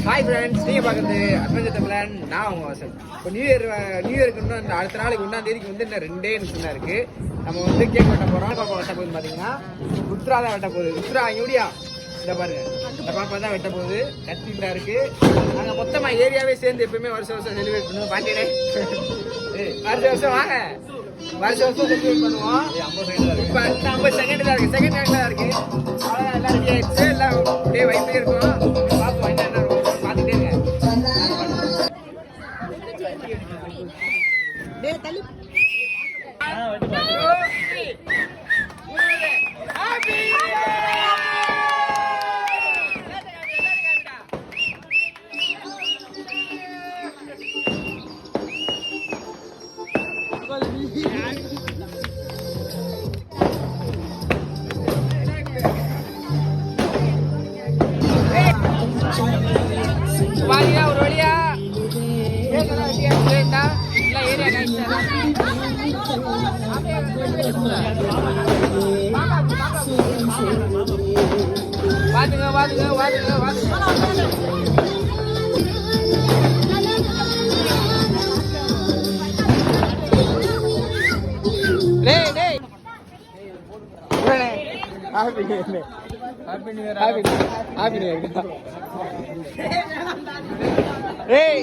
Hi friends, நீங்கள் பார்க்குறது adventure தமிழன். நான் உங்கள் வசந்த். இப்போ நியூ இயருக்கு இன்னும் அந்த அடுத்த நாளைக்கு 1ஆம் தேதிக்கு வந்து இன்னும் 2 நிமிஷம் தான் இருக்குது. நம்ம வந்து கேக் வெட்ட போகிறோம். பாப்பா வெட்ட போகுதுன்னு பார்த்தீங்கன்னா ருத்ரா தான் வெட்ட போகுது. ருத்ரா யூடியா இந்த பாருங்க, இந்த பாப்பா தான் வெட்ட போகுது. கத்திட்டா இருக்குது. நாங்கள் மொத்தமாக ஏரியாவே சேர்ந்து எப்பவுமே வருஷம் செலிப்ரேட் பண்ணுவோம். பாண்டியனே வருஷம் வாங்க, வருஷம் செலிப்ரேட் பண்ணுவோம். இப்போ 50 செகண்ட் தான் இருக்குது. செகண்ட் ஹேண்ட் தான் இருக்குது. அவ்வளோதான், எல்லாம் ரெடி ஆகிடுச்சு. எல்லாம் அப்படியே வைப்பே இருக்கும். பார்ப்போம் என்ன பார்த்துட்டே இருக்கேன். ஒரு வழியா பாத்துங்க பாத்துங்க பாத்துங்க பாத்துங்க. Happy New Year. Happy New Year. Hey.